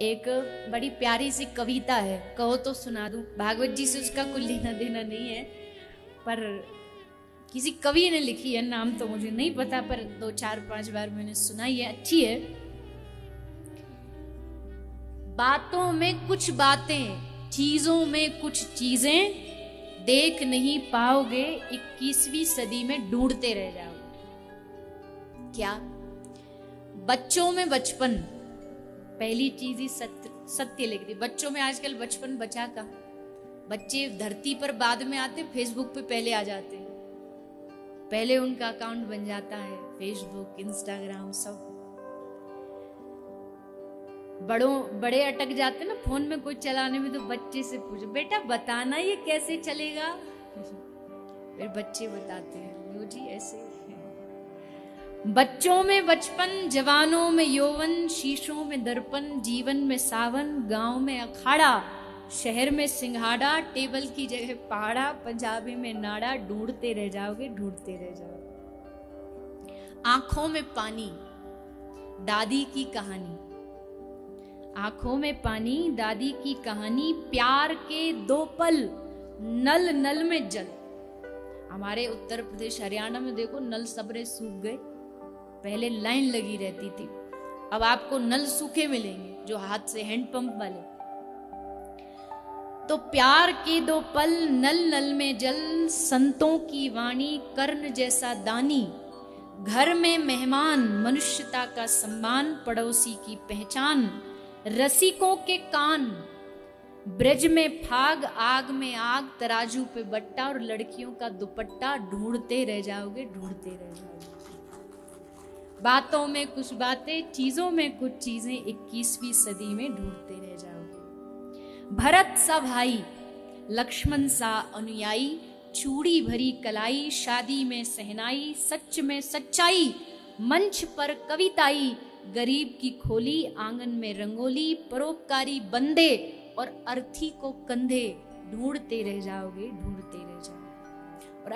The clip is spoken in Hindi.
एक बड़ी प्यारी सी कविता है, कहो तो सुना दूं। भागवत जी से उसका कोई लेना देना नहीं है, पर किसी कवि ने लिखी है, नाम तो मुझे नहीं पता, पर 2-4-5 बार मैंने सुनाई है, अच्छी है। बातों में कुछ बातें, चीजों में कुछ चीजें, देख नहीं पाओगे 21वीं सदी में ढूंढते रह जाओगे। क्या? बच्चों में बचपन, पहली चीज ही सत्य लिख दी। बच्चों में आजकल बचपन बचा कहाँ? बच्चे धरती पर बाद में आते, फेसबुक पे पहले आ जाते हैं, पहले उनका अकाउंट बन जाता है, फेसबुक, इंस्टाग्राम सब। बड़े अटक जाते ना फोन में कोई चलाने में, तो बच्चे से पूछो बेटा बताना ये कैसे चलेगा, फिर बच्चे बताते हैं लो जी ऐसे। बच्चों में बचपन, जवानों में यौवन, शीशों में दर्पण, जीवन में सावन, गांव में अखाड़ा, शहर में सिंघाड़ा, टेबल की जगह पहाड़ा, पंजाबी में नाड़ा, ढूंढते रह जाओगे, ढूंढते रह जाओगे। आंखों में पानी, दादी की कहानी, आंखों में पानी, दादी की कहानी, प्यार के 2 पल, नल नल में जल। हमारे उत्तर प्रदेश हरियाणा में देखो नल सबरे सूख गए, पहले लाइन लगी रहती थी, अब आपको नल सूखे मिलेंगे जो हाथ से, हैंडपंप वाले। तो प्यार के 2 पल, नल नल में जल, संतों की वाणी, कर्ण जैसा दानी, घर में मेहमान, मनुष्यता का सम्मान, पड़ोसी की पहचान, रसिकों के कान, ब्रज में फाग, आग में आग, तराजू पे बट्टा और लड़कियों का दुपट्टा, ढूंढते रह जाओगे, ढूंढते रह जाओगे। बातों में कुछ बातें, चीजों में कुछ चीजें, 21वीं सदी में ढूंढते रह जाओगे। भरत सा भाई, लक्ष्मण सा अनुयायी, चूड़ी भरी कलाई, शादी में सहनाई, सच में सच्चाई, मंच पर कविताई, गरीब की खोली, आंगन में रंगोली, परोपकारी बंदे और अर्थी को कंधे, ढूंढते रह जाओगे, ढूंढते रह जाओगे।